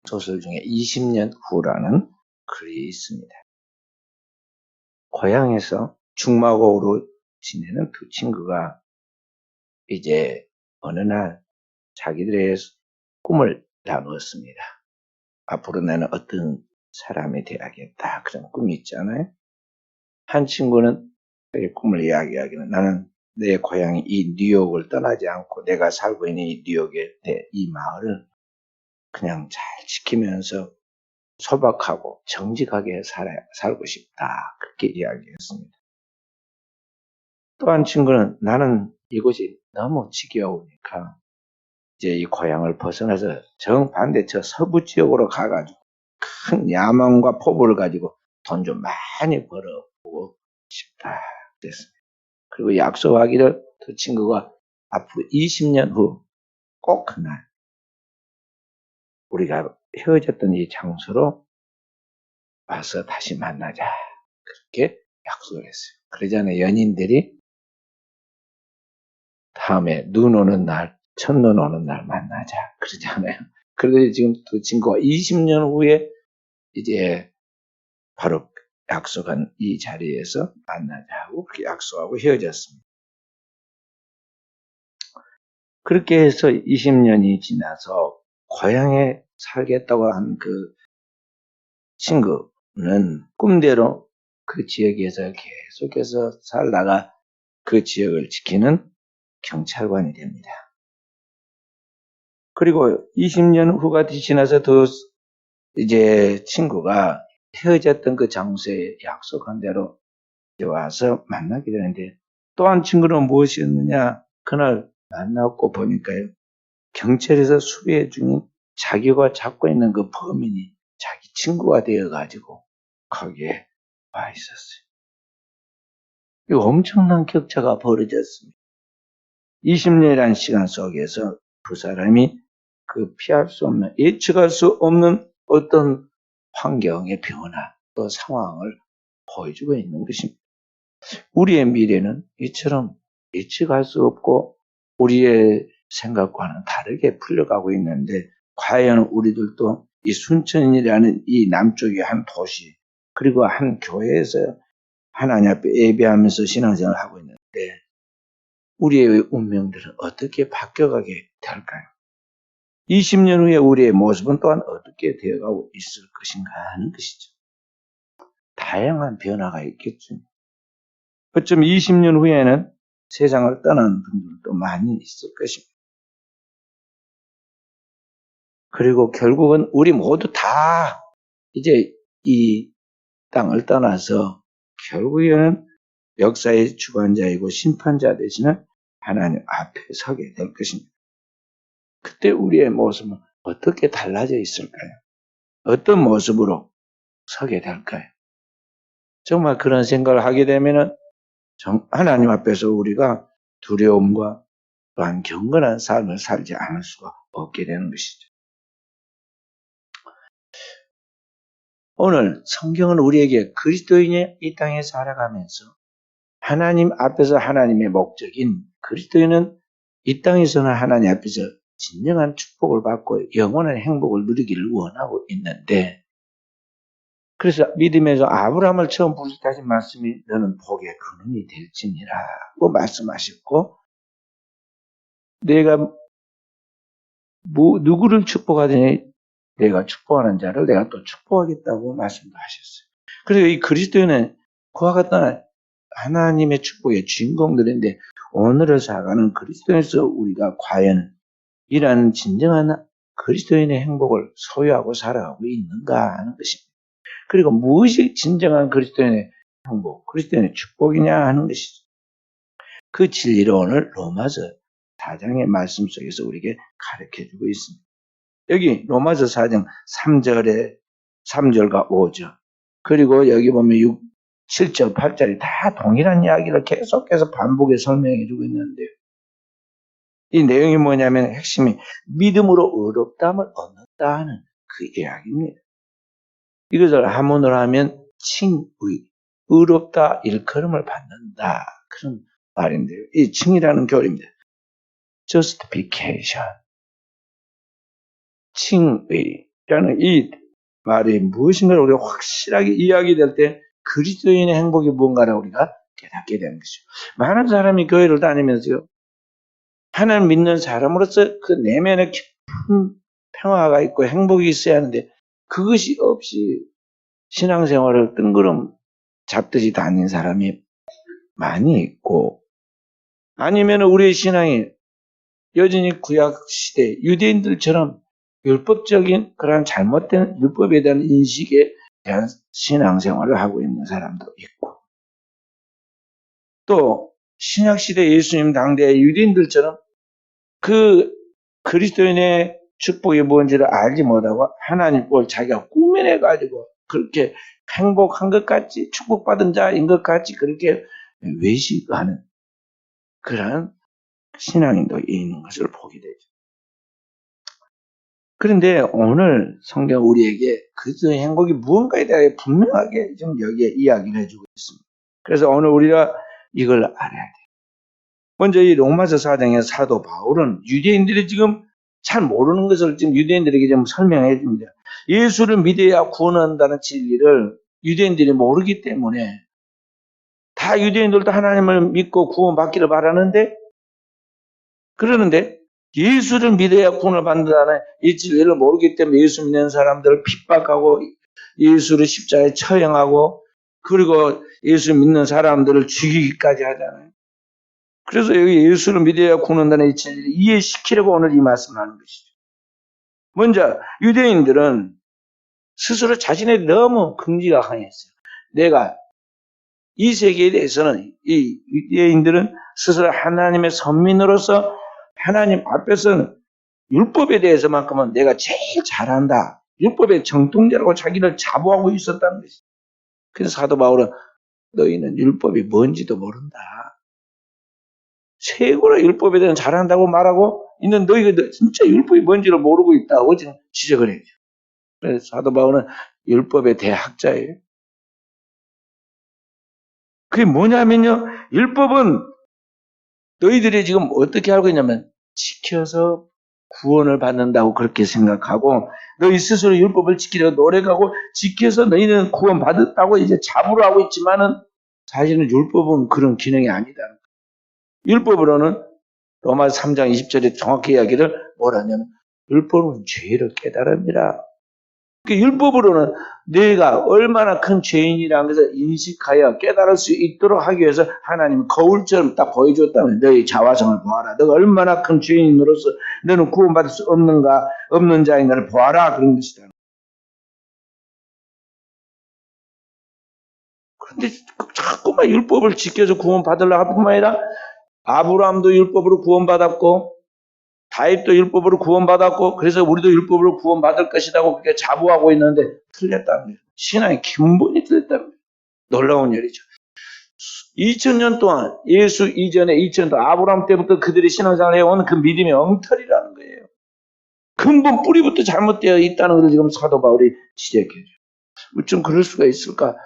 소설 중에 20년 후라는 글이 있습니다. 고향에서 중마고로 지내는 두 친구가 이제 어느 날 자기들의 꿈을 나누었습니다. 앞으로 나는 어떤 사람이 되어야겠다, 그런 꿈이 있잖아요. 한 친구는 자기 꿈을 이야기하기는, 나는 내 고향이 이 뉴욕을 떠나지 않고 내가 살고 있는 이 뉴욕의 이 마을을 그냥 잘 지키면서 소박하고 정직하게 살고 싶다, 그렇게 이야기했습니다. 또 한 친구는, 나는 이곳이 너무 지겨우니까 이제 이 고향을 벗어나서 정반대 저 서부 지역으로 가가지고 큰 야망과 포부를 가지고 돈 좀 많이 벌어보고 싶다, 그랬습니다. 그리고 약속하기를, 두 친구가 앞으로 20년 후 꼭 그날 우리가 헤어졌던 이 장소로 와서 다시 만나자, 그렇게 약속을 했어요. 그러잖아요, 연인들이 다음에 눈 오는 날, 첫눈 오는 날 만나자, 그러잖아요. 그런데 지금 두 친구가 20년 후에 이제 바로 약속한 이 자리에서 만나자고 그렇게 약속하고 헤어졌습니다. 그렇게 해서 20년이 지나서 고향에 살겠다고 한 그 친구는 꿈대로 그 지역에서 계속해서 살다가 그 지역을 지키는 경찰관이 됩니다. 그리고 20년 후가 지나서 더 이제 친구가 헤어졌던 그 장소에 약속한 대로 와서 만나게 되는데, 또 한 친구는 무엇이었느냐, 그날 만나고 보니까요, 경찰에서 수배 중인 자기가 잡고 있는 그 범인이 자기 친구가 되어가지고 거기에 와 있었어요. 이 엄청난 격차가 벌어졌습니다. 20년이라는 시간 속에서 두 사람이 그 피할 수 없는, 예측할 수 없는 어떤 환경의 변화, 또 상황을 보여주고 있는 것입니다. 우리의 미래는 이처럼 예측할 수 없고 우리의 생각과는 다르게 풀려가고 있는데, 과연 우리들도 이 순천이라는 이 남쪽의 한 도시, 그리고 한 교회에서 하나님 앞에 예배하면서 신앙생활을 하고 있는데, 우리의 운명들은 어떻게 바뀌어가게 될까요? 20년 후에 우리의 모습은 또한 어떻게 되어가고 있을 것인가 하는 것이죠. 다양한 변화가 있겠죠. 어쩌면 20년 후에는 세상을 떠나는 분들도 많이 있을 것입니다. 그리고 결국은 우리 모두 다 이제 이 땅을 떠나서 결국에는 역사의 주관자이고 심판자 되시는 하나님 앞에 서게 될 것입니다. 그때 우리의 모습은 어떻게 달라져 있을까요? 어떤 모습으로 서게 될까요? 정말 그런 생각을 하게 되면은 하나님 앞에서 우리가 두려움과 또한 경건한 삶을 살지 않을 수가 없게 되는 것이죠. 오늘 성경은 우리에게 그리스도인이 이 땅에 살아가면서 하나님 앞에서 하나님의 목적인 그리스도인은 이 땅에서는 하나님 앞에서 진정한 축복을 받고 영원한 행복을 누리기를 원하고 있는데, 그래서 믿음에서 아브라함을 처음 부르시다신 말씀이 너는 복의 근원이 될지니라고 말씀하셨고, 내가 누구를 축복하더니 내가 축복하는 자를 내가 또 축복하겠다고 말씀도 하셨어요. 그래서 이 그리스도인은 그와 같은 하나님의 축복의 주인공들인데, 오늘을 살아가는 그리스도인에서 우리가 과연 이러한 진정한 그리스도인의 행복을 소유하고 살아가고 있는가 하는 것입니다. 그리고 무엇이 진정한 그리스도인의 행복, 그리스도인의 축복이냐 하는 것이죠. 그 진리를 오늘 로마서 4장의 말씀 속에서 우리에게 가르쳐주고 있습니다. 여기 로마서 4장 3절과 5절, 그리고 여기 보면 7절, 8절이 다 동일한 이야기를 계속해서 반복해 설명해주고 있는데요. 이 내용이 뭐냐면 핵심이 믿음으로 의롭다함을 얻는다는 그 이야기입니다. 이것을 한문으로 하면 칭의, 의롭다 일컬음을 받는다, 그런 말인데요. 이 칭이라는 교리입니다. justification, 칭의, 이 말이 무엇인가를 우리가 확실하게 이야기될 때 그리스도인의 행복이 무언가를 우리가 깨닫게 되는 것이죠. 많은 사람이 교회를 다니면서요, 하나님 믿는 사람으로서 그 내면에 깊은 평화가 있고 행복이 있어야 하는데 그것이 없이 신앙생활을 뜬구름 잡듯이 다니는 사람이 많이 있고, 아니면 우리의 신앙이 여전히 구약시대 유대인들처럼 율법적인 그런 잘못된 율법에 대한 인식에 대한 신앙생활을 하고 있는 사람도 있고, 또 신약시대 예수님 당대의 유대인들처럼 그 그리스도인의 축복이 뭔지를 알지 못하고 하나님 걸 자기가 꾸며내가지고 그렇게 행복한 것 같이 축복받은 자인 것 같이 그렇게 외식하는 그런 신앙인도 있는 것을 보게 되죠. 그런데 오늘 성경 우리에게 그리스도의 행복이 무언가에 대해 분명하게 좀 여기에 이야기를 해주고 있습니다. 그래서 오늘 우리가 이걸 알아야 돼요. 먼저 이 로마서 4장의 사도 바울은 유대인들이 지금 잘 모르는 것을 지금 유대인들에게 좀 설명해 줍니다. 예수를 믿어야 구원한다는 진리를 유대인들이 모르기 때문에 다 유대인들도 하나님을 믿고 구원받기를 바라는데, 그러는데 예수를 믿어야 구원을 받는다는 이 진리를 모르기 때문에 예수 믿는 사람들을 핍박하고 예수를 십자가에 처형하고 그리고 예수 믿는 사람들을 죽이기까지 하잖아요. 그래서 여기 예수를 믿어야 구원한다는 이 진리를 이해시키려고 오늘 이 말씀을 하는 것이죠. 먼저 유대인들은 스스로 자신의 너무 긍지가 강했어요. 내가 이 세계에 대해서는 이 유대인들은 스스로 하나님의 선민으로서 하나님 앞에서는 율법에 대해서만큼은 내가 제일 잘한다. 율법의 정통자라고 자기를 자부하고 있었다는 것이죠. 그래서 사도 바울은 너희는 율법이 뭔지도 모른다. 최고로 율법에 대해서 잘한다고 말하고 있는 너희가 진짜 율법이 뭔지를 모르고 있다고 지금 지적을 해요. 그래서 사도 바울은 율법의 대학자예요. 그게 뭐냐면요, 율법은 너희들이 지금 어떻게 알고 있냐면 지켜서 구원을 받는다고 그렇게 생각하고 너희 스스로 율법을 지키려고 노력하고 지켜서 너희는 구원받았다고 이제 자부를 하고 있지만은 사실은 율법은 그런 기능이 아니다. 율법으로는 로마서 3장 20절에 정확히 이야기를 뭐라냐면 율법은 죄를 깨달음이라. 그 율법으로는 내가 얼마나 큰 죄인이라는 것을 인식하여 깨달을 수 있도록 하기 위해서 하나님이 거울처럼 딱 보여줬다면 너희 자화성을 보아라. 너가 얼마나 큰 죄인으로서 너는 구원받을 수 없는 자인 너를 보아라. 그런 것이다. 그런데 자꾸만 율법을 지켜서 구원받으려고 할 뿐만 아니라 아브라함도 율법으로 구원받았고 다윗도 율법으로 구원받았고 그래서 우리도 율법으로 구원받을 것이라고 그렇게 자부하고 있는데 틀렸다는 거예요. 신앙의 근본이 틀렸다는 거예요. 놀라운 일이죠. 2000년 동안 예수 이전에 2000년 동안 아브라함 때부터 그들이 신앙생활을 해온 그 믿음의 엉터리라는 거예요. 근본 뿌리부터 잘못되어 있다는 것을 지금 사도 바울이 지적해요. 어쩜 그럴 수가 있을까?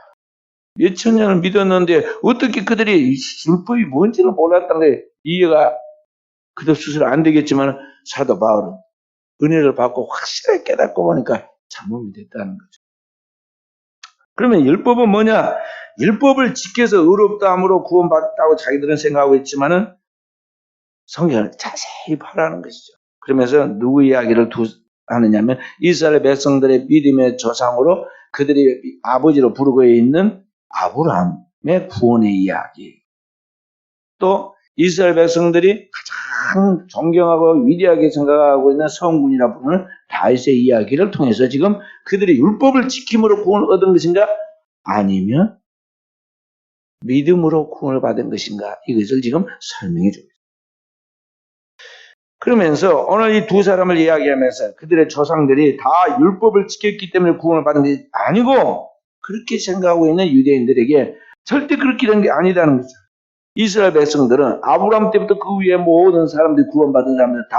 몇천 년을 믿었는데 어떻게 그들이 율법이 뭔지를 몰랐다는 거예요. 이해가 그들 스스로 안 되겠지만 사도 바울은 은혜를 받고 확실하게 깨닫고 보니까 참음이 됐다는 거죠. 그러면 율법은 뭐냐? 율법을 지켜서 의롭다함으로 구원받았다고 자기들은 생각하고 있지만은 성경을 자세히 보라는 것이죠. 그러면서 누구 이야기를 하느냐면 이스라엘 백성들의 믿음의 조상으로 그들이 아버지로 부르고 있는 아브라함의 구원의 이야기. 또 이스라엘 백성들이 가장 존경하고 위대하게 생각하고 있는 성군이라 부르는 다윗의 이야기를 통해서 지금 그들이 율법을 지킴으로 구원을 얻은 것인가? 아니면 믿음으로 구원을 받은 것인가? 이것을 지금 설명해 주고 있습니다. 그러면서 오늘 이 두 사람을 이야기하면서 그들의 조상들이 다 율법을 지켰기 때문에 구원을 받은 게 아니고 그렇게 생각하고 있는 유대인들에게 절대 그렇게 된 게 아니다는 거죠. 이스라엘 백성들은 아브라함 때부터 그 위에 모든 사람들이 구원받은 사람들 다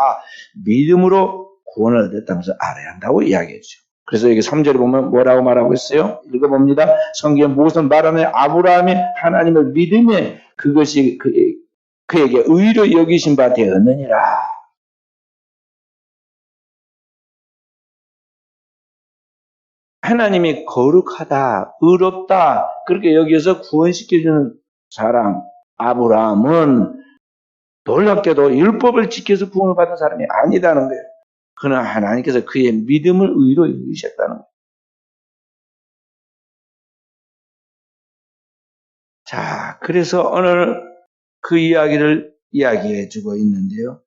믿음으로 구원을 얻었다면서 알아야 한다고 이야기했죠. 그래서 여기 3절에 보면 뭐라고 말하고 있어요? 읽어봅니다. 성경 무엇을 말하면 아브라함이 하나님을 믿음에 그것이 그에게 의로 여기신 바 되었느니라. 하나님이 거룩하다, 의롭다 그렇게 여기서 구원시켜주는 사람 아브라함은 놀랍게도 율법을 지켜서 구원을 받은 사람이 아니다는 거예요. 그러나 하나님께서 그의 믿음을 의로 여기셨다는 거예요. 자, 그래서 오늘 그 이야기를 이야기해 주고 있는데요.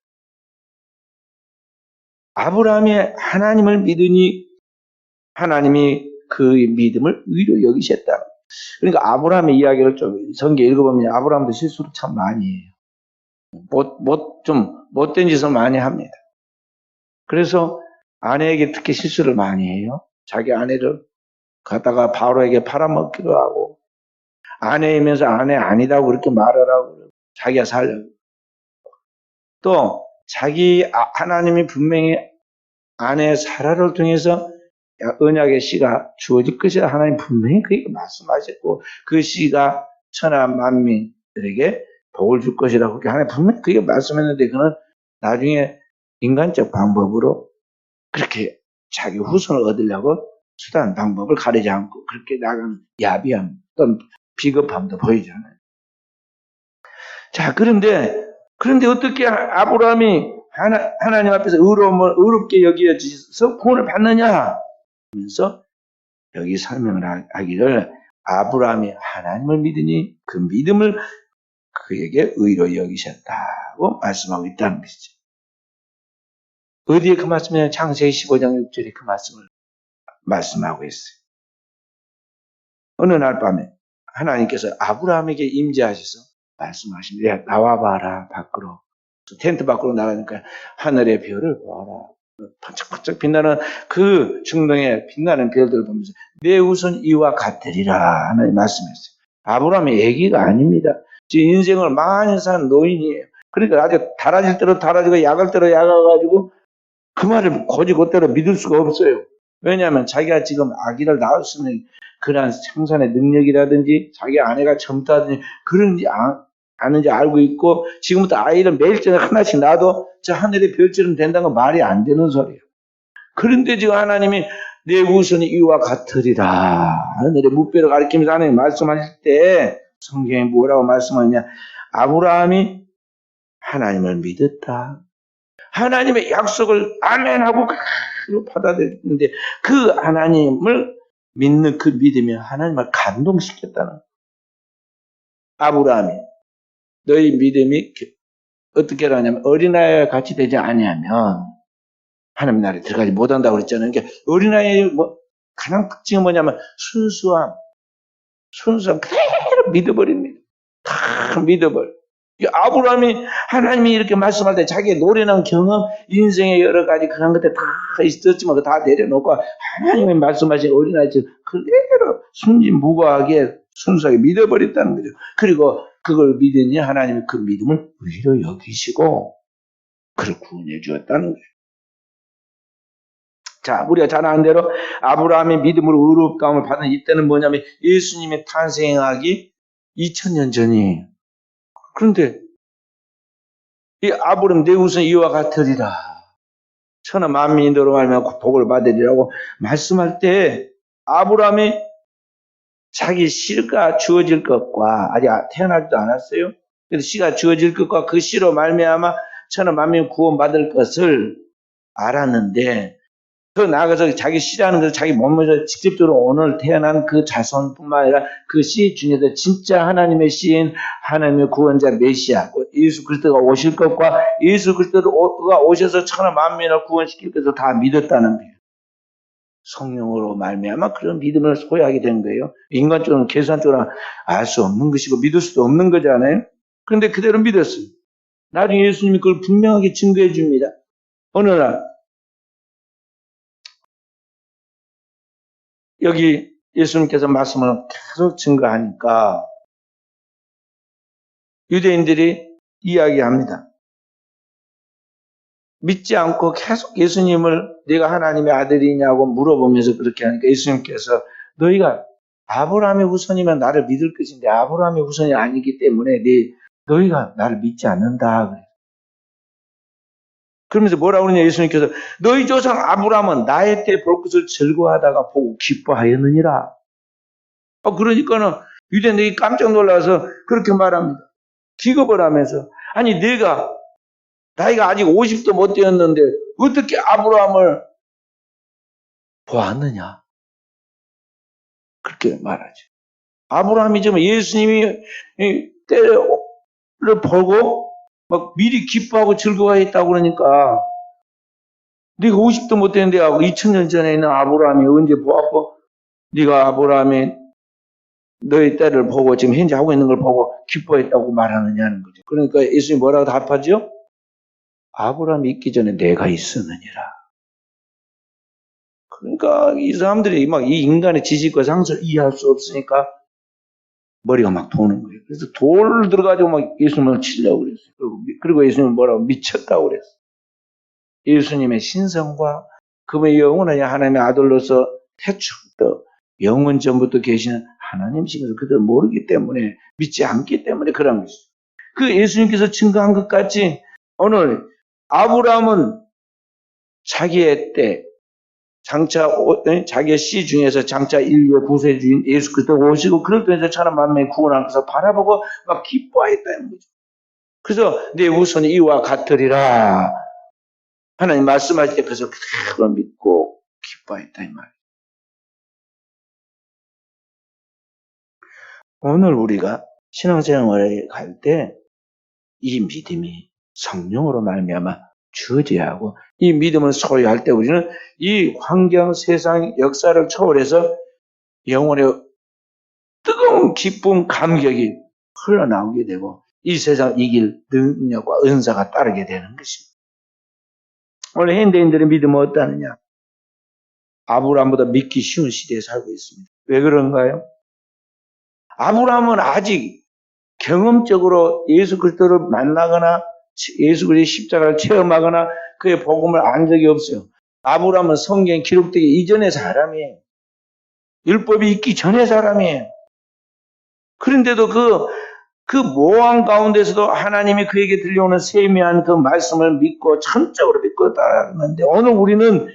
아브라함이 하나님을 믿으니 하나님이 그 믿음을 의로 여기셨다. 그러니까 아브라함의 이야기를 좀 성경 읽어보면 아브라함도 실수를 참 많이 해요. 좀 못된 짓을 많이 합니다. 그래서 아내에게 특히 실수를 많이 해요. 자기 아내를 갖다가 바로에게 팔아먹기도 하고 아내이면서 아내 아니다고 그렇게 말을 하고 자기가 살려고. 또 자기 하나님이 분명히 아내 사라를 통해서 언약의 씨가 주어질 것이라 하나님 분명히 그렇게 말씀하셨고 그 씨가 천하 만민들에게 복을 줄 것이라고 그렇게 하나님 분명히 그렇게 말씀했는데 그는 나중에 인간적 방법으로 그렇게 자기 후손을 얻으려고 수단 방법을 가리지 않고 그렇게 나가는 야비함 또는 비겁함도 보이잖아요. 자, 그런데 어떻게 아브라함이 하나님 앞에서 의롭게 여겨져서 구원을 받느냐 하면서 여기 설명을 하기를 아브라함이 하나님을 믿으니 그 믿음을 그에게 의로 여기셨다고 말씀하고 있다는 것이죠. 어디에 그 말씀이냐? 창세기 15장 6절에 그 말씀을 말씀하고 있어요. 어느 날 밤에 하나님께서 아브라함에게 임재하셔서 말씀하십니다. 나와봐라 밖으로. 텐트 밖으로 나가니까 하늘의 별을 보아라. 반짝반짝 빛나는 그 중동의 빛나는 별들을 보면서 내 후손 이와 같으리라 하나님 말씀했어요. 아브라함의 얘기가 아닙니다. 지금 인생을 많이 산 노인이에요. 그러니까 아주 달아질 대로 달아지고 약을 대로 약아가지고 그 말을 곧대로 믿을 수가 없어요. 왜냐하면 자기가 지금 아기를 낳을 수 있는 그러한 생산의 능력이라든지 자기 아내가 젊다든지 그런지 아는지 알고 있고 지금부터 아이를 매일 저녁 하나씩 낳아도 저 하늘의 별처럼 된다는 건 말이 안 되는 소리예요. 그런데 지금 하나님이 내 후손이 이와 같으리라 하늘의 무뼈를 가리키면서 하나님 말씀하실 때 성경에 뭐라고 말씀하느냐 아브라함이 하나님을 믿었다. 하나님의 약속을 아멘하고 받아들였는데 그 하나님을 믿는 그 믿음이 하나님을 감동시켰다는 아브라함이 너희 믿음이 어떻게 하냐면 어린아이와 같이 되지 아니하면 하나님 나라에 들어가지 못한다고 그랬잖아요. 그러니까 어린아이의 가장 특징은 뭐냐면 순수함 그대로 믿어버립니다. 다 믿어버려. 아브라함이 하나님이 이렇게 말씀할 때 자기의 노련한 경험, 인생의 여러 가지 그런 것들 다 있었지만 다 내려놓고 하나님이 말씀하신 어린아이처럼 그대로 순진무구하게 순수하게 믿어버렸다는 거죠. 그리고 그걸 믿으니 하나님이 그 믿음을 의로 여기시고 그를 구원해 주었다는 거예요. 자, 우리가 잘 아는 대로 아브라함의 믿음으로 의롭다움을 받은 이때는 뭐냐면 예수님의 탄생하기 2000년 전이에요. 그런데 이 아브라함 내 후손 이와 같으리라. 천하 만민으로 말하면 복을 받으리라고 말씀할 때 아브라함이 자기 씨가 주어질 것과 아직 태어나지도 않았어요. 그래서 씨가 주어질 것과 그 씨로 말미암아 천하 만민 구원받을 것을 알았는데 더 나아가서 자기 씨라는 것을 자기 몸에서 직접적으로 오늘 태어난 그 자손뿐만 아니라 그 씨 중에서 진짜 하나님의 씨인 하나님의 구원자 메시아 예수 그리스도가 오실 것과 예수 그리스도가 오셔서 천하 만민을 구원시킬 것을 다 믿었다는 거예요. 성령으로 말미암아 그런 믿음을 소유하게 된 거예요. 인간적으로는 계산적으로 알 수 없는 것이고 믿을 수도 없는 거잖아요. 그런데 그대로 믿었어요. 나중에 예수님이 그걸 분명하게 증거해 줍니다. 어느 날 여기 예수님께서 말씀을 계속 증거하니까 유대인들이 이야기합니다. 믿지 않고 계속 예수님을 내가 하나님의 아들이냐고 물어보면서 그렇게 하니까 예수님께서 너희가 아브라함의 후손이면 나를 믿을 것인데 아브라함의 후손이 아니기 때문에 너희가 나를 믿지 않는다. 그러면서 뭐라고 그러냐, 예수님께서. 너희 조상 아브라함은 나의 때 볼 것을 즐거워하다가 보고 기뻐하였느니라. 그러니까는 유대인들이 깜짝 놀라서 그렇게 말합니다. 기겁을 하면서. 아니, 내가 나이가 아직 50도 못 되었는데 어떻게 아브라함을 보았느냐? 그렇게 말하죠. 아브라함이 좀 예수님이 때를 보고 막 미리 기뻐하고 즐거워했다고 그러니까 네가 50도 못 되는데 2000년 전에 있는 아브라함이 언제 보았고 네가 아브라함이 너의 때를 보고 지금 현재 하고 있는 걸 보고 기뻐했다고 말하느냐는 거죠. 그러니까 예수님이 뭐라고 답하죠? 아브라함이 있기 전에 내가 있었느니라. 그러니까 이 사람들이 막 이 인간의 지식과 상식을 이해할 수 없으니까 머리가 막 도는 거예요. 그래서 돌을 들어가지고 막 예수님을 치려고 그랬어요. 그리고 예수님은 뭐라고 미쳤다고 그랬어요. 예수님의 신성과 그분의 영원한 하나님의 아들로서 태초부터 영원 전부터 계시는 하나님이신 것을 그들 모르기 때문에 믿지 않기 때문에 그런 것이죠. 그 예수님께서 증거한 것 같이 오늘 아브라함은 자기의 때 장차 자기의 씨 중에서 장차 인류의 구세주인 예수 그리스도 오시고 그를 통해서 천하 만민의 구원하는 것을 바라보고 막 기뻐했다는 거죠. 그래서 내 후손이 이와 같으리라 하나님 말씀하실 때 그래서 그대로 믿고 기뻐했다 이 말이에요. 오늘 우리가 신앙생활에 갈 때 이 믿음이 성령으로 말미암아 주어져야 하고 이 믿음을 소유할 때 우리는 이 환경, 세상, 역사를 초월해서 영혼의 뜨거운 기쁨, 감격이 흘러나오게 되고 이 세상 이길 능력과 은사가 따르게 되는 것입니다. 오늘 현대인들의 믿음은 어떠느냐? 아브라함보다 믿기 쉬운 시대에 살고 있습니다. 왜 그런가요? 아브라함은 아직 경험적으로 예수 그리스도를 만나거나 예수 그리스도의 십자가를 체험하거나 그의 복음을 안 적이 없어요. 아브라함은 성경에 기록되기 이전의 사람이에요. 율법이 있기 전의 사람이에요. 그런데도 그 모함 가운데서도 하나님이 그에게 들려오는 세미한 그 말씀을 믿고 천적으로 믿고 따랐는데 오늘 우리는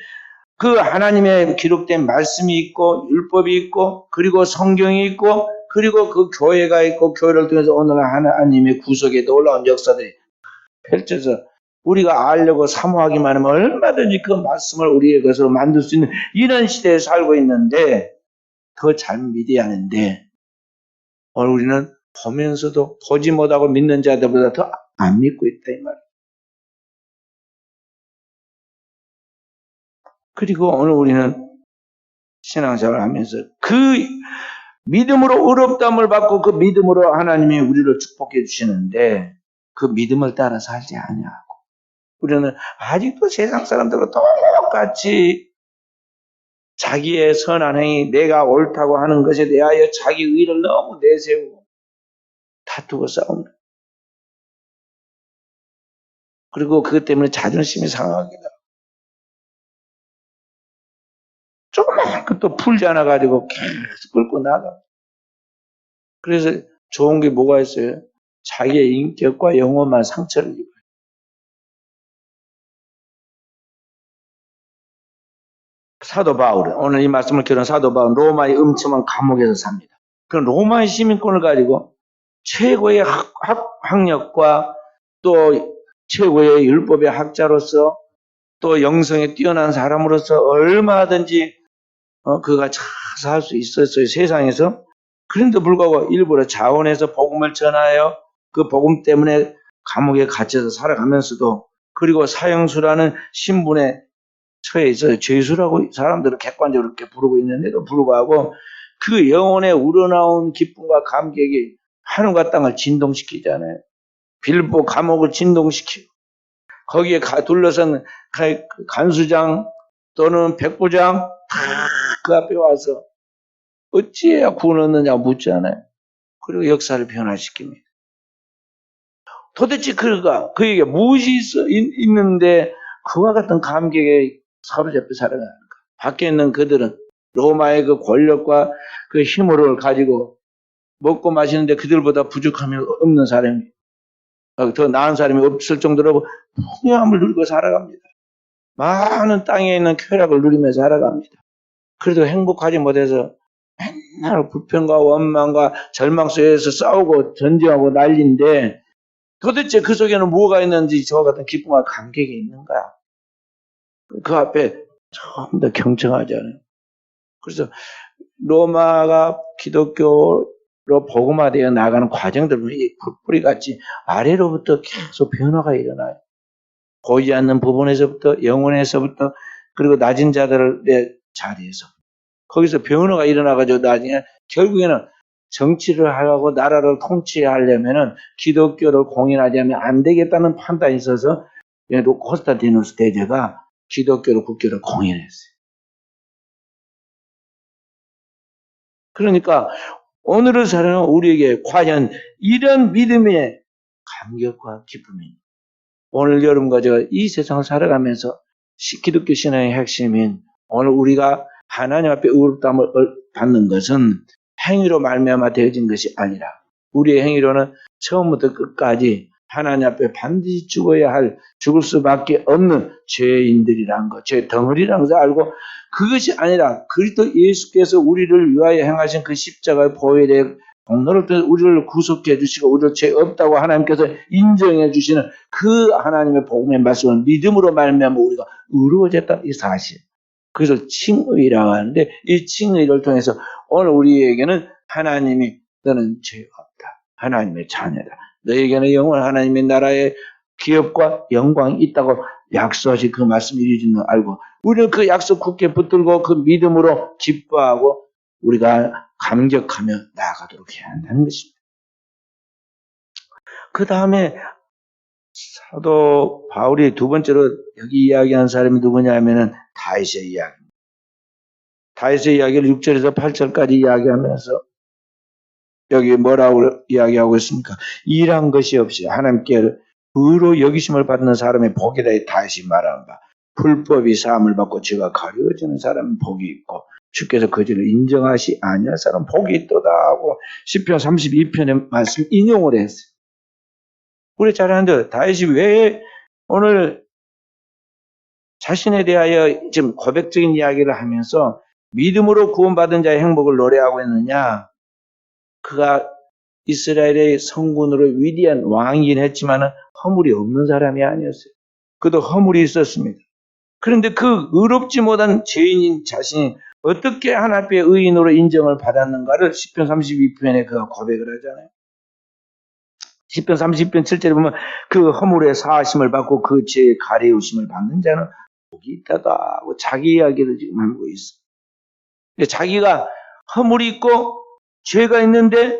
그 하나님의 기록된 말씀이 있고 율법이 있고 그리고 성경이 있고 그리고 그 교회가 있고 교회를 통해서 오늘 하나님의 구속에 놀라운 역사들이 펼쳐서 우리가 알려고 사모하기만 하면 얼마든지 그 말씀을 우리의 것으로 만들 수 있는 이런 시대에 살고 있는데 더 잘 믿어야 하는데 오늘 우리는 보면서도 보지 못하고 믿는 자들보다 더 안 믿고 있다 이 말이에요. 그리고 오늘 우리는 신앙생활을 하면서 그 믿음으로 의롭다함을 받고 그 믿음으로 하나님이 우리를 축복해 주시는데 그 믿음을 따라 살지 아니하고 우리는 아직도 세상 사람들과 똑같이 자기의 선한 행위, 내가 옳다고 하는 것에 대하여 자기 의를 너무 내세우고 다투고 싸웁니다. 그리고 그것 때문에 자존심이 상하게 돼요. 조그만 것도 풀지 않아가지고 계속 끌고 나가. 그래서 좋은 게 뭐가 있어요? 자기의 인격과 영혼만 상처를 입어요. 사도 바울은 오늘 이 말씀을 들은 사도 바울은 로마의 음침한 감옥에서 삽니다. 그 로마의 시민권을 가지고 최고의 학력과 또 최고의 율법의 학자로서 또 영성에 뛰어난 사람으로서 얼마든지 그가 잘 살 수 있었어요. 세상에서. 그런데도 불구하고 일부러 자원해서 복음을 전하여 그 복음 때문에 감옥에 갇혀서 살아가면서도 그리고 사형수라는 신분에 처해 있어요. 죄수라고 사람들은 객관적으로 이렇게 부르고 있는데도 불구하고 그 영혼에 우러나온 기쁨과 감격이 하늘과 땅을 진동시키잖아요. 빌보 감옥을 진동시키고 거기에 둘러선 간수장 또는 백부장 다 그 앞에 와서 어찌해야 구원 얻느냐고 묻잖아요. 그리고 역사를 변화시킵니다. 도대체 그에게 무엇이 있는데 그와 같은 감격에 사로잡혀 살아가는가? 밖에 있는 그들은 로마의 그 권력과 그 힘을 가지고 먹고 마시는데 그들보다 부족함이 없는 사람이 더 나은 사람이 없을 정도로 풍요함을 누리고 살아갑니다. 많은 땅에 있는 쾌락을 누리면서 살아갑니다. 그래도 행복하지 못해서 맨날 불평과 원망과 절망 속에서 싸우고 전쟁하고 난리인데 도대체 그 속에는 뭐가 있는지 저와 같은 기쁨과 감격이 있는가? 그 앞에 좀 더 경청하잖아요. 그래서 로마가 기독교로 복음화되어 나가는 과정들 보면 이 풀뿌리같이 아래로부터 계속 변화가 일어나요. 보이지 않는 부분에서부터 영혼에서부터 그리고 낮은 자들의 자리에서 거기서 변화가 일어나가지고 나중에 결국에는 정치를 하고 나라를 통치하려면은 기독교를 공인하지 않으면 안 되겠다는 판단이 있어서 콘스탄티누스 대제가 기독교를 국교를 공인했어요. 그러니까 오늘을 살아가는 우리에게 과연 이런 믿음의 감격과 기쁨이 오늘 여러분과 제가 이 세상을 살아가면서 기독교 신앙의 핵심인 오늘 우리가 하나님 앞에 의롭다함을 받는 것은 행위로 말미암아 되어진 것이 아니라 우리의 행위로는 처음부터 끝까지 하나님 앞에 반드시 죽어야 할 죽을 수밖에 없는 죄인들이라는 것, 죄 덩어리라는 것을 알고 그것이 아니라 그리스도 예수께서 우리를 위하여 행하신 그 십자가의 보혈의 공로를 통해 우리를 구속해 주시고 우리를 죄 없다고 하나님께서 인정해 주시는 그 하나님의 복음의 말씀을 믿음으로 말미암아 우리가 의로워졌다 이 사실. 그것을 칭의라고 하는데 이 칭의를 통해서 오늘 우리에게는 하나님이 너는 죄가 없다. 하나님의 자녀다. 너에게는 영원 하나님의 나라의 기업과 영광이 있다고 약속하신 그 말씀을 이루어진 걸 알고 우리는 그 약속 굳게 붙들고 그 믿음으로 기뻐하고 우리가 감격하며 나아가도록 해야 한다는 것입니다. 그 다음에 사도 바울이 두 번째로 여기 이야기한 사람이 누구냐 하면은 다윗의 이야기입니다. 다윗의 이야기를 6절에서 8절까지 이야기하면서 여기 뭐라고 이야기하고 있습니까? 일한 것이 없이 하나님께 의로 여기심을 받는 사람의 복이다. 다윗이 말하는 바 불법이 사함을 받고 죄가 가려지는 사람은 복이 있고 주께서 그 죄를 인정하시 아니할 사람 복이 있도다 하고 시편 32편의 말씀 인용을 했어요. 우리 잘 아는데 다윗이 왜 오늘 자신에 대하여 지금 고백적인 이야기를 하면서 믿음으로 구원받은 자의 행복을 노래하고 있느냐? 그가 이스라엘의 성군으로 위대한 왕이긴 했지만 허물이 없는 사람이 아니었어요. 그도 허물이 있었습니다. 그런데 그 의롭지 못한 죄인인 자신이 어떻게 하나님의 의인으로 인정을 받았는가를 시편 32편에 그가 고백을 하잖아요. 시편 30편 7절에 보면 그 허물의 사하심을 받고 그 죄의 가리우심을 받는 자는 복이 있다다 하고 자기 이야기를 지금 하고 있어요. 자기가 허물이 있고 죄가 있는데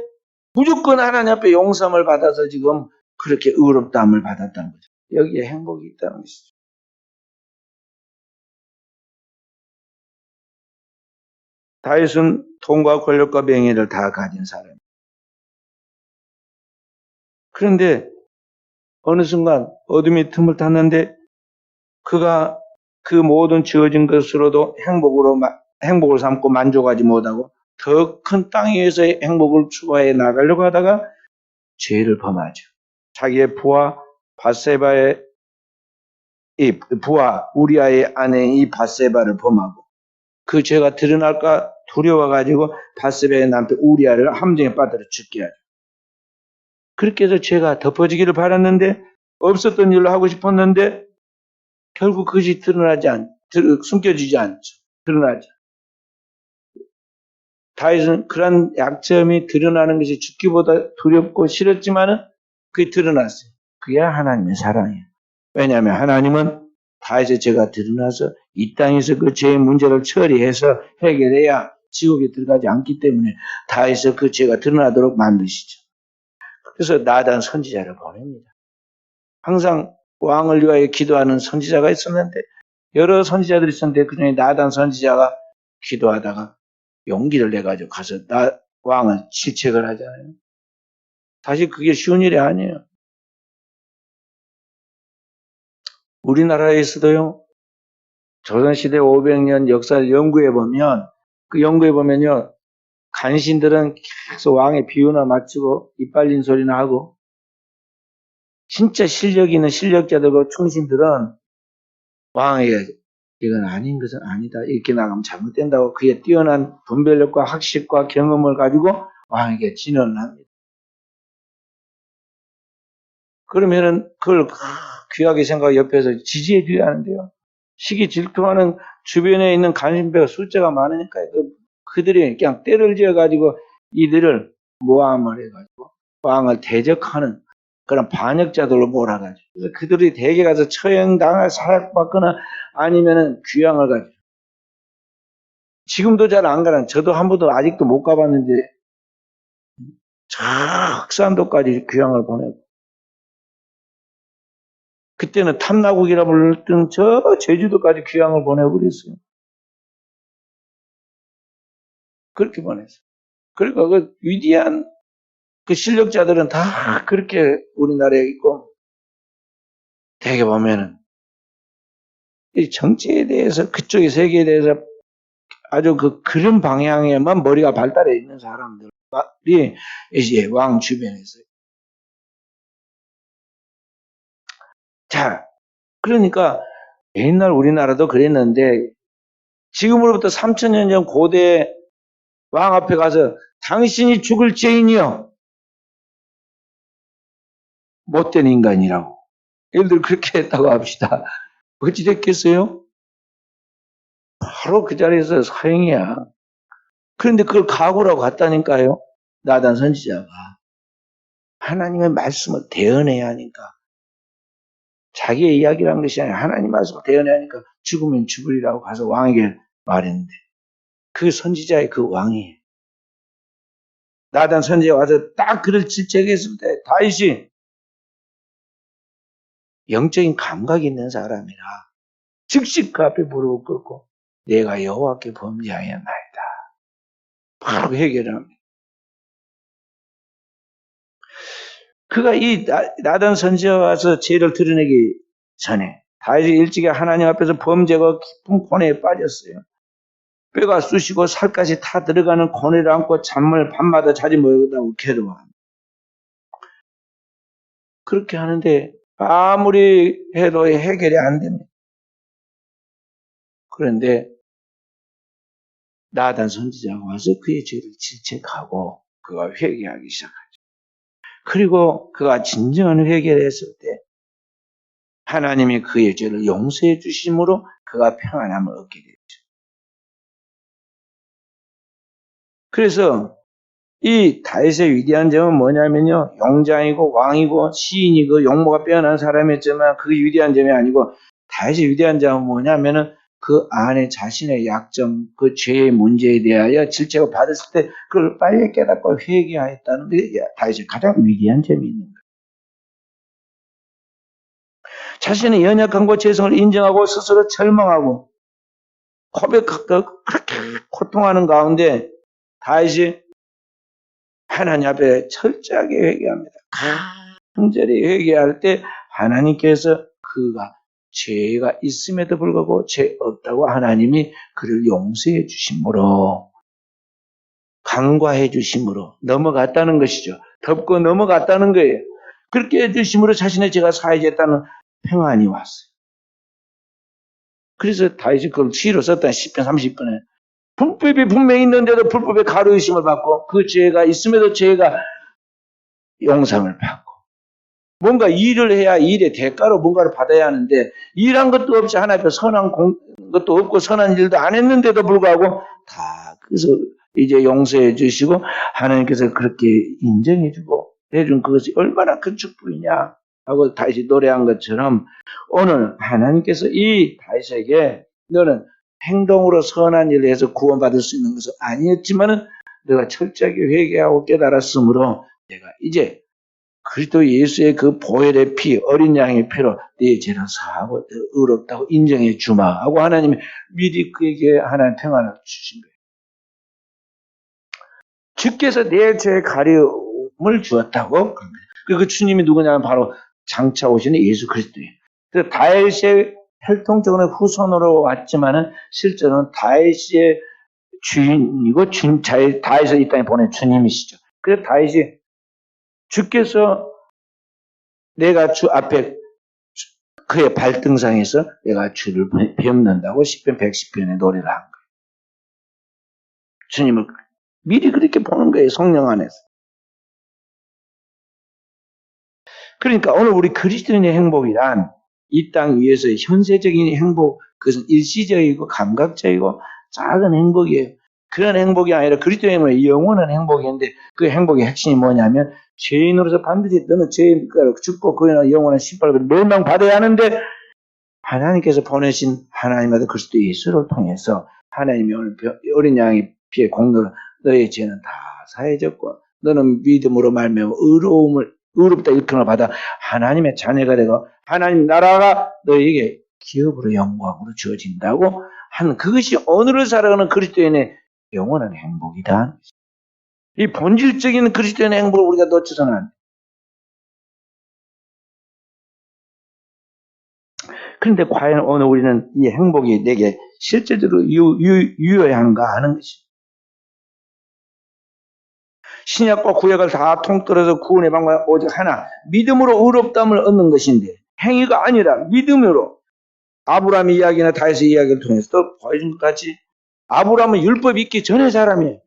무조건 하나님 앞에 용서함을 받아서 지금 그렇게 의롭다함을 받았다는 거죠. 여기에 행복이 있다는 것이죠. 다윗은 돈과 권력과 명예를 다 가진 사람이에요. 그런데 어느 순간 어둠이 틈을 탔는데 그가 그 모든 주어진 것으로도 행복을 삼고 만족하지 못하고 더 큰 땅 위에서의 행복을 추구해 나가려고 하다가 죄를 범하죠. 자기의 부하 바세바의 이 부하 우리아의 아내인 이 바세바를 범하고 그 죄가 드러날까 두려워가지고 바세바의 남편 우리아를 함정에 빠뜨려 죽게 하죠. 그렇게 해서 죄가 덮어지기를 바랐는데 없었던 일로 하고 싶었는데 결국 그것이 숨겨지지 않죠. 드러나죠. 다윗은 그런 약점이 드러나는 것이 죽기보다 두렵고 싫었지만은 그게 드러났어요. 그게 하나님의 사랑이에요. 왜냐하면 하나님은 다윗의 죄가 드러나서 이 땅에서 그 죄의 문제를 처리해서 해결해야 지옥에 들어가지 않기 때문에 다윗의 그 죄가 드러나도록 만드시죠. 그래서 나단 선지자를 보냅니다. 항상 왕을 위하여 기도하는 선지자가 있었는데 여러 선지자들이 있었는데 그중에 나단 선지자가 기도하다가 용기를 내가지고 가서 왕을 질책을 하잖아요. 사실 그게 쉬운 일이 아니에요. 우리나라에서도요. 조선시대 500년 역사를 연구해보면 그 연구해보면요. 간신들은 계속 왕의 비유나 맞추고 이빨린 소리나 하고 진짜 실력 있는 실력자들과 충신들은 왕에게 이건 아닌 것은 아니다. 이렇게 나가면 잘못된다고 그의 뛰어난 분별력과 학식과 경험을 가지고 왕에게 진언을 합니다. 그러면은 그걸 귀하게 생각하고 옆에서 지지해 줘야 하는데요. 시기 질투하는 주변에 있는 간신배가 숫자가 많으니까 그들이 그냥 때를 지어가지고 이들을 모함을 해가지고 왕을 대적하는 그런 반역자들로 몰아가지고 그래서 그들이 대개 가서 처형당할 사약받거나 아니면은 귀양을 가지고 지금도 잘 안 가는 저도 한 번도 아직도 못 가봤는데 저 흑산도까지 귀양을 보내고 그때는 탐나국이라 불렀던 저 제주도까지 귀양을 보내버렸어요. 그렇게 보냈어요. 그러니까 그 위대한 그 실력자들은 다 그렇게 우리나라에 있고 되게 보면은 이 정치에 대해서 그쪽의 세계에 대해서 아주 그런 방향에만 머리가 발달해 있는 사람들이 이제 왕 주변에 있어요. 자, 그러니까 옛날 우리나라도 그랬는데 지금으로부터 3000년 전 고대 왕 앞에 가서 당신이 죽을 죄인이요. 못된 인간이라고. 예를 들어 그렇게 했다고 합시다. 어찌 됐겠어요? 바로 그 자리에서 사형이야. 그런데 그걸 각오라고 갔다니까요. 나단 선지자가. 하나님의 말씀을 대언해야 하니까. 자기의 이야기라는 것이 아니라 하나님 말씀을 대언해야 하니까 죽으면 죽으리라고 가서 왕에게 말했는데 그 선지자의 그 왕이 나단 선지자가 와서 딱 그를 질책했을 때 다윗이 영적인 감각이 있는 사람이라 즉시 그 앞에 무릎을 꿇고 내가 여호와께 범죄하였나이다. 바로 해결을 합니다. 그가 이 나단 선지자가 와서 죄를 드러내기 전에 다윗이 일찍이 하나님 앞에서 범죄가 깊은 고뇌에 빠졌어요. 뼈가 쑤시고 살까지 타 들어가는 고뇌를 안고 잠을 밤마다 자지 못하고 괴로워합니다. 그렇게 하는데 아무리 해도 해결이 안 됩니다. 그런데 나단 선지자가 와서 그의 죄를 질책하고 그가 회개하기 시작하죠. 그리고 그가 진정한 회개를 했을 때 하나님이 그의 죄를 용서해 주심으로 그가 평안함을 얻게 됐죠. 그래서 이 다윗의 위대한 점은 뭐냐면요. 용장이고 왕이고 시인이고 용모가 빼어난 사람이었지만 그 위대한 점이 아니고 다윗의 위대한 점은 뭐냐면은 그 안에 자신의 약점, 그 죄의 문제에 대하여 질책을 받았을 때 그걸 빨리 깨닫고 회개하였다는 게 다윗의 가장 위대한 점이 있는 거예요. 자신의 연약한 것 죄성을 인정하고 스스로 절망하고 고백하고 그렇게 고통하는 가운데 다윗이 하나님 앞에 철저하게 회개합니다. 간절히 회개할 때 하나님께서 그가 죄가 있음에도 불구하고 죄 없다고 하나님이 그를 용서해 주심으로 간과해 주심으로 넘어갔다는 것이죠. 덮고 넘어갔다는 거예요. 그렇게 해주심으로 자신의 죄가 사해졌다는 평안이 왔어요. 그래서 다윗이 그걸 시로 썼다는 10편 30편에 불법이 분명히 있는데도 불법의 가르으심을 받고 그 죄가 있음에도 죄가 용서를 받고 뭔가 일을 해야 일의 대가로 뭔가를 받아야 하는데 일한 것도 없이 하나님 앞에 선한 것도 없고 선한 일도 안 했는데도 불구하고 다 그래서 이제 용서해 주시고 하나님께서 그렇게 인정해 주고 해준 그것이 얼마나 큰 축복이냐 하고 다윗이 노래한 것처럼 오늘 하나님께서 이 다윗에게 너는 행동으로 선한 일을 해서 구원받을 수 있는 것은 아니었지만은 너가 철저하게 회개하고 깨달았으므로 내가 이제 그리스도 예수의 그 보혈의 피, 어린 양의 피로 네 죄를 사하고 의롭다고 인정해 주마 하고 하나님이 미리 그에게 하나님 평안을 주신 거예요. 주께서 내 죄의 가려움을 주었다고. 그 주님이 누구냐면 바로 장차 오시는 예수 그리스도예요. 그래서 다윗의 혈통적으로 후손으로 왔지만은 실제로는 다윗의 주인이고 다윗을 이 땅에 보낸 주님이시죠. 그래서 다윗이 주께서 내가 주 앞에 그의 발등상에서 내가 주를 뵙는다고 시편 110편에 노래를 한 거예요. 주님을 미리 그렇게 보는 거예요. 성령 안에서. 그러니까 오늘 우리 그리스도인의 행복이란 이 땅 위에서의 현세적인 행복, 그것은 일시적이고 감각적이고 작은 행복이에요. 그런 행복이 아니라 그리스도의 행복은 영원한 행복인데 그 행복의 핵심이 뭐냐면 죄인으로서 반드시 너는 죄인으로 죽고 그의 영원한 심판을 멸망받아야 하는데 하나님께서 보내신 하나님의 그리스도 예수를 통해서 하나님이 오늘 어린 양의 피의 공로로 너의 죄는 다 사해졌고 너는 믿음으로 말미암아 의롭다 일컬음을 받아 하나님의 자녀가 되고 하나님 나라가 너에게 기업으로 영광으로 주어진다고 하는 그것이 오늘을 살아가는 그리스도인의 영원한 행복이다. 이 본질적인 그리스도인의 행복을 우리가 놓쳐서는 안 돼. 그런데 과연 오늘 우리는 이 행복이 내게 실제적으로 유효한가 하는 것이. 신약과 구약을 다 통틀어서 구원의 방법은 오직 하나, 믿음으로 의롭다함을 얻는 것인데 행위가 아니라 믿음으로 아브라함 이야기나 다윗의 이야기를 통해서도 보여준 것 같이 아브라함은 율법이 있기 전의 사람이에요.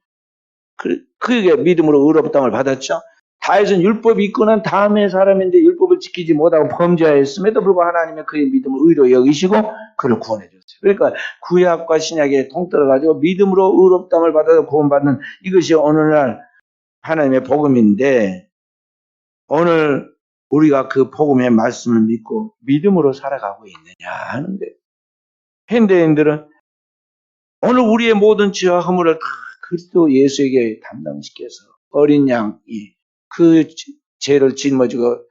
그게 믿음으로 의롭다함을 받았죠. 다윗은 율법이 있고 난 다음의 사람인데 율법을 지키지 못하고 범죄하였음에도 불구하고 하나님의 그의 믿음을 의로 여기시고 그를 구원해 줬어요. 그러니까 구약과 신약에 통틀어가지고 믿음으로 의롭다함을 받아서 구원받는 이것이 오늘날 하나님의 복음인데 오늘 우리가 그 복음의 말씀을 믿고 믿음으로 살아가고 있느냐 하는데 현대인들은 오늘 우리의 모든 죄와 허물을 다 그리스도 예수에게 담당시켜서 어린 양이 그 죄를 짊어지고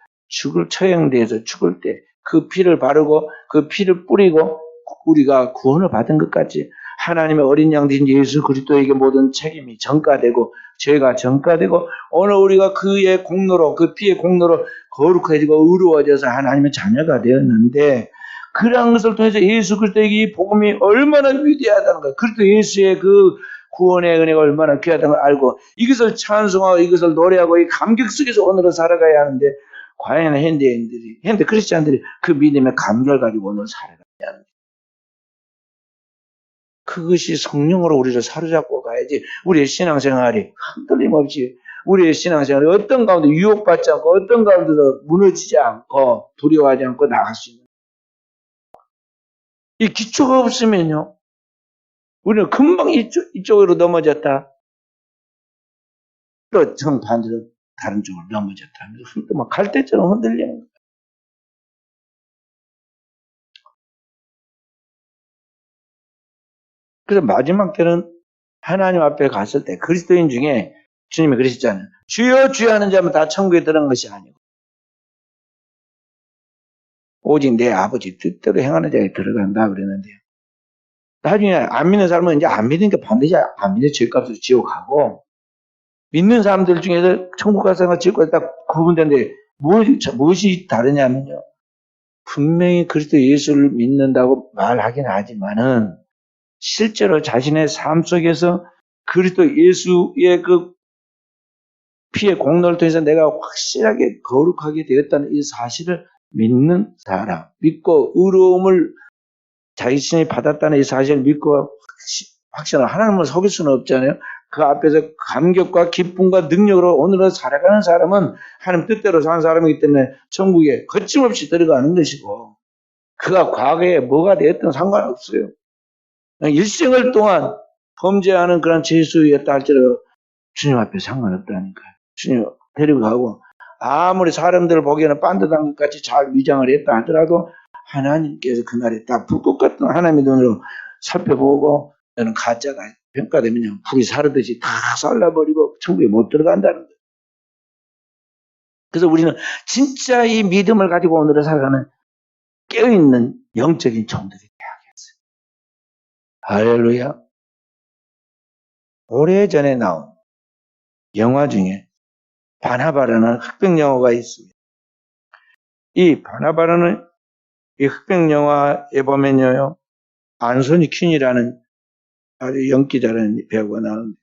처형돼서 죽을 때 그 피를 바르고 그 피를 뿌리고 우리가 구원을 받은 것 같이 하나님의 어린 양 되신 예수 그리스도에게 모든 책임이 전가되고 죄가 전가되고 오늘 우리가 그의 공로로 그 피의 공로로 거룩해지고 의로워져서 하나님의 자녀가 되었는데 그런 것을 통해서 예수 그리스도에게 이 복음이 얼마나 위대하다는 거예요. 그리스도 예수의 그 구원의 은혜가 얼마나 귀하다는 걸 알고 이것을 찬송하고 이것을 노래하고 이 감격 속에서 오늘을 살아가야 하는데 과연 현대 크리스찬들이 그 믿음의 감격을 가지고 오늘 살아가야 하는 거예요. 그것이 성령으로 우리를 사로잡고 가야지 우리의 신앙생활이 흔들림 없이 우리의 신앙생활이 어떤 가운데 유혹받지 않고 어떤 가운데도 무너지지 않고 두려워하지 않고 나갈 수 있는 이 기초가 없으면요 우리는 금방 이쪽으로 넘어졌다 또 정반대로 다른 쪽으로 넘어졌다 하면서 막 갈대처럼 흔들리는 거예요. 그래서 마지막 때는 하나님 앞에 갔을 때 그리스도인 중에 주님이 그러셨잖아요. 주여 주여 하는 자면 다 천국에 들어간 것이 아니고 오직 내 아버지 뜻대로 행하는 자에 들어간다 그랬는데요. 나중에 안 믿는 사람은 이제 안 믿으니까 반드시 안 믿는 죄값으로 지옥 가고 믿는 사람들 중에서 천국 가서 지옥까지 딱 구분되는데 무엇이 다르냐면요. 분명히 그리스도 예수를 믿는다고 말하긴 하지만은 실제로 자신의 삶 속에서 그리스도 예수의 그 피의 공로를 통해서 내가 확실하게 거룩하게 되었다는 이 사실을 믿는 사람, 믿고 의로움을 자신이 받았다는 이 사실을 믿고 확신을 하나님을 속일 수는 없잖아요. 그 앞에서 감격과 기쁨과 능력으로 오늘을 살아가는 사람은 하나님 뜻대로 사는 사람이기 때문에 천국에 거침없이 들어가는 것이고 그가 과거에 뭐가 되었든 상관없어요. 일생을 동안 범죄하는 그런 죄수였다 할지라도 주님 앞에 상관없다니까요. 주님 데리고 가고 아무리 사람들 보기에는 반듯한 것 같이 잘 위장을 했다 하더라도 하나님께서 그날에 딱 불꽃 같은 하나님의 눈으로 살펴보고 너는 가짜가 평가되면 불이 사르듯이 다 쌀라버리고 천국에 못 들어간다는 거예요. 그래서 우리는 진짜 이 믿음을 가지고 오늘을 살아가는 깨어있는 영적인 종들이 되어야겠어요. 할렐루야. 오래전에 나온 영화 중에 바나바라는 흑백 영화가 있습니다. 이 바나바라는 이 흑백 영화에 보면요, 안소니 퀸이라는 아주 연기 잘하는 배우가 나오는데,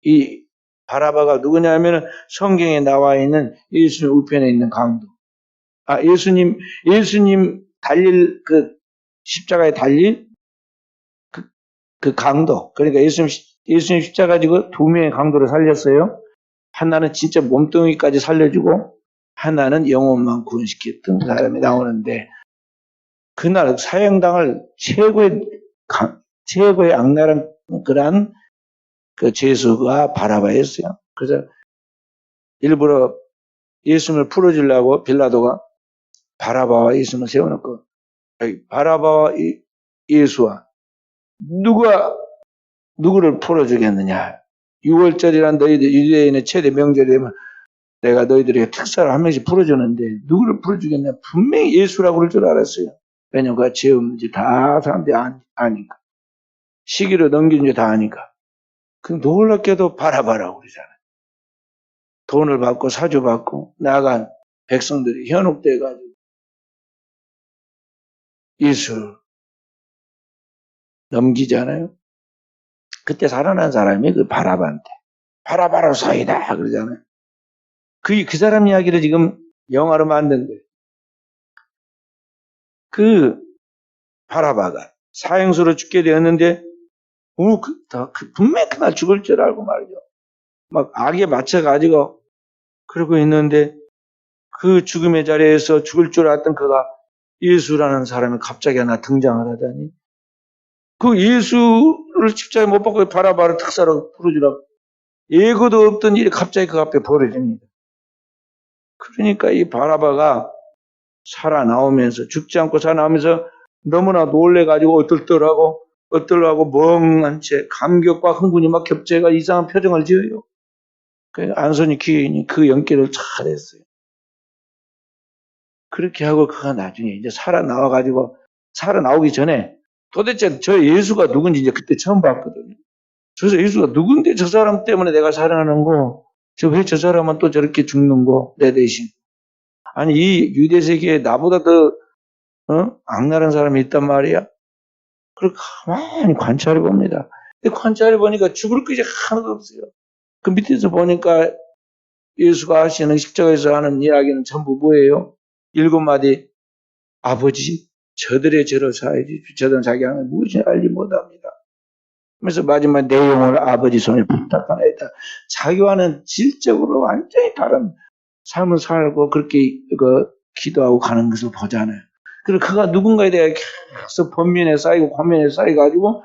이 바나바가 누구냐면 성경에 나와 있는 예수님 우편에 있는 강도, 예수님 달릴 십자가에 달릴 그 강도. 그러니까 예수님 십자가 가지고 두 명의 강도를 살렸어요. 하나는 진짜 몸뚱이까지 살려주고, 하나는 영혼만 구원시켰던 사람이 나오는데, 그날 사형당할 최고의 악랄한 그러한 그 죄수가 바라바였어요. 그래서 일부러 예수님을 풀어주려고 빌라도가 바라바와 예수님을 세워놓고, 바라바와 예수와 누구를 풀어주겠느냐. 6월절이란 너희들 유대인의 최대 명절이 되면 내가 너희들에게 특사를 한 명씩 풀어주는데 누구를 풀어주겠냐. 분명히 예수라고 그럴 줄 알았어요. 왜냐면 그가 죄 없는지 다 사람들이 아니까. 시기로 넘긴 줄 다 아니까. 그 놀랍게도 바라바라고 그러잖아요. 돈을 받고 사주받고 나간 백성들이 현혹돼가지고 예수를 넘기잖아요. 그때 살아난 사람이 그 바라바한테 바라바로 서이다 그러잖아요. 그 사람 이야기를 지금 영화로 만든 거예요. 그 바라바가 사형수로 죽게 되었는데 분명히 그날 죽을 줄 알고 말이죠. 막 악에 맞춰가지고 그러고 있는데 그 죽음의 자리에서 죽을 줄 알았던 그가 예수라는 사람이 갑자기 하나 등장을 하다니 그 예수를 십자가에 못 박고 바라바를 특사로 풀어주라고 예고도 없던 일이 갑자기 그 앞에 벌어집니다. 그러니까 이 바라바가 살아나오면서 죽지 않고 살아나오면서 너무나 놀래가지고 어떨하고 멍한 채 감격과 흥분이 막 겹쳐가 이상한 표정을 지어요. 안소니 귀인이 그 연기를 잘했어요. 그렇게 하고 그가 나중에 이제 살아나오기 전에 도대체 저 예수가 누군지 이제 그때 처음 봤거든요. 그래서 예수가 누군데 저 사람 때문에 내가 살아나는 거, 왜 저 사람은 또 저렇게 죽는 거, 내 대신. 아니, 이 유대 세계에 나보다 더, 악랄한 사람이 있단 말이야? 그렇게 가만히 관찰해 봅니다. 관찰해 보니까 죽을 것이 하나도 없어요. 그 밑에서 보니까 예수가 하시는 십자가에서 하는 이야기는 전부 뭐예요? 7마디. 아버지, 저들의 죄를 사하여 주십시오. 저들은 자기 하나님 무엇인지 알지 못합니다. 그래서 마지막 내용을 아버지 손에 부탁하나이다. 자기와는 질적으로 완전히 다른 삶을 살고 그렇게 기도하고 가는 것을 보잖아요. 그리고 그가 누군가에 대해 계속 번민에 쌓이고 고민에 쌓여가지고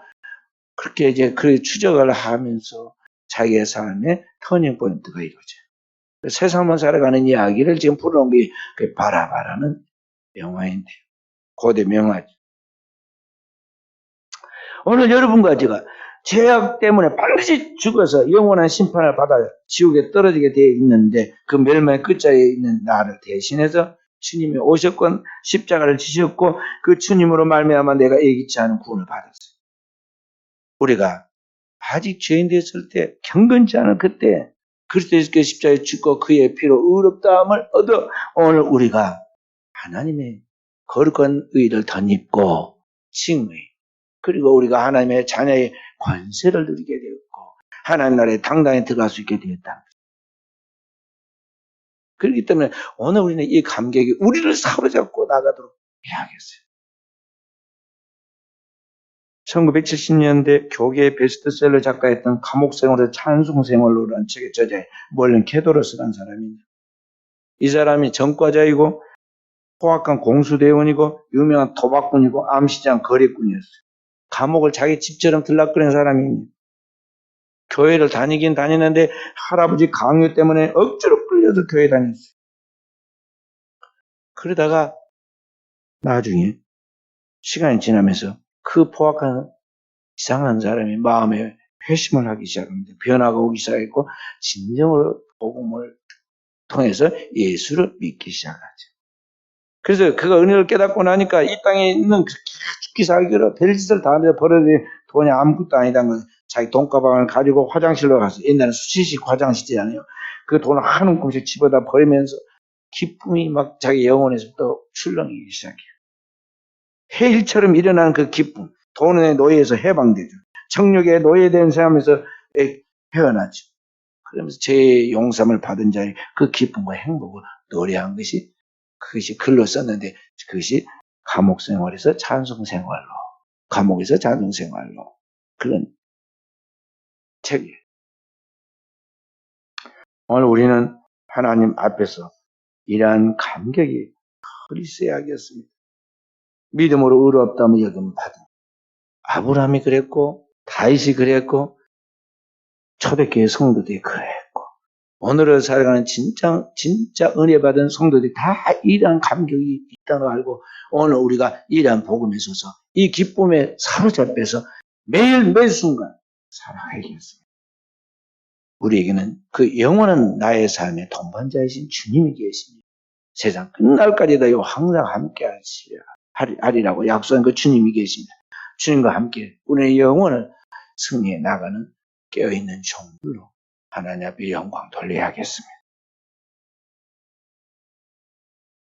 그렇게 이제 그 추적을 하면서 자기의 삶의 터닝 포인트가 이루어져요. 세상만 살아가는 이야기를 지금 풀어놓은 게 그 바라바라는 영화인데요. 고대 명화죠. 오늘 여러분과 제가 죄악 때문에 반드시 죽어서 영원한 심판을 받아 지옥에 떨어지게 되어 있는데 그 멸망의 끝자리에 있는 나를 대신해서 주님이 오셨고 십자가를 지셨고 그 주님으로 말미암아 내가 예기치 않은 구원을 받았어요. 우리가 아직 죄인 되었을 때 경건치 않은 그때 그리스도 예수께 십자가에 죽고 그의 피로 의롭다함을 얻어 오늘 우리가 하나님의 거룩한 의를 덧입고 칭의 그리고 우리가 하나님의 자녀의 권세를 누리게 되었고 하나님 나라에 당당히 들어갈 수 있게 되었다. 그렇기 때문에 오늘 우리는 이 감격이 우리를 사로잡고 나가도록 해야겠어요. 1970년대 교계의 베스트셀러 작가였던 감옥생활의 찬송생활로라는 책의 저자의 멀른 케도로스라는 사람입니다. 이 사람이 전과자이고 포악한 공수대원이고 유명한 도박꾼이고 암시장 거래꾼이었어요. 감옥을 자기 집처럼 들락거리는 사람입니다. 교회를 다니긴 다니는데 할아버지 강요 때문에 억지로 끌려서 교회 다녔어요. 그러다가 나중에 시간이 지나면서 그 포악한 이상한 사람이 마음에 회심을 하기 시작합니다. 변화가 오기 시작했고 진정으로 복음을 통해서 예수를 믿기 시작하죠. 그래서 그가 은혜를 깨닫고 나니까 이 땅에 있는 죽기 살기로 별짓을 다 하면서 벌어들인 돈이 아무것도 아니다는 거예요. 자기 돈가방을 가지고 화장실로 가서 옛날에 수치식 화장실이잖아요. 그 돈을 한 움큼씩 집어다 버리면서 기쁨이 막 자기 영혼에서부터 출렁이기 시작해요. 해일처럼 일어나는 그 기쁨, 돈의 노예에서 해방되죠. 정욕의 노예된 삶에서 헤어나죠. 그러면서 제 용서함을 받은 자의 그 기쁨과 행복을 노래한 것이 그것이 글로 썼는데 그것이 감옥 생활에서 찬송 생활로, 감옥에서 찬송 생활로 그런 책이에요. 오늘 우리는 하나님 앞에서 이러한 감격이 그리스도야겠습니다. 믿음으로 의롭다면 여김 받은 아브라함이 그랬고 다윗이 그랬고 초대교회 성도들이 그랬고 오늘을 살아가는 진짜 은혜 받은 성도들이 다 이러한 감격이 있다는 걸 알고 오늘 우리가 이러한 복음에 서서 이 기쁨에 사로잡혀서 매일 순간 살아가야겠습니다. 우리에게는 그 영원한 나의 삶의 동반자이신 주님이 계십니다. 세상 끝날까지도 항상 함께 하리라고 약속한 그 주님이 계십니다. 주님과 함께 우리의 영혼을 승리해 나가는 깨어있는 종들로 하나님 앞에 영광 돌려야겠습니다.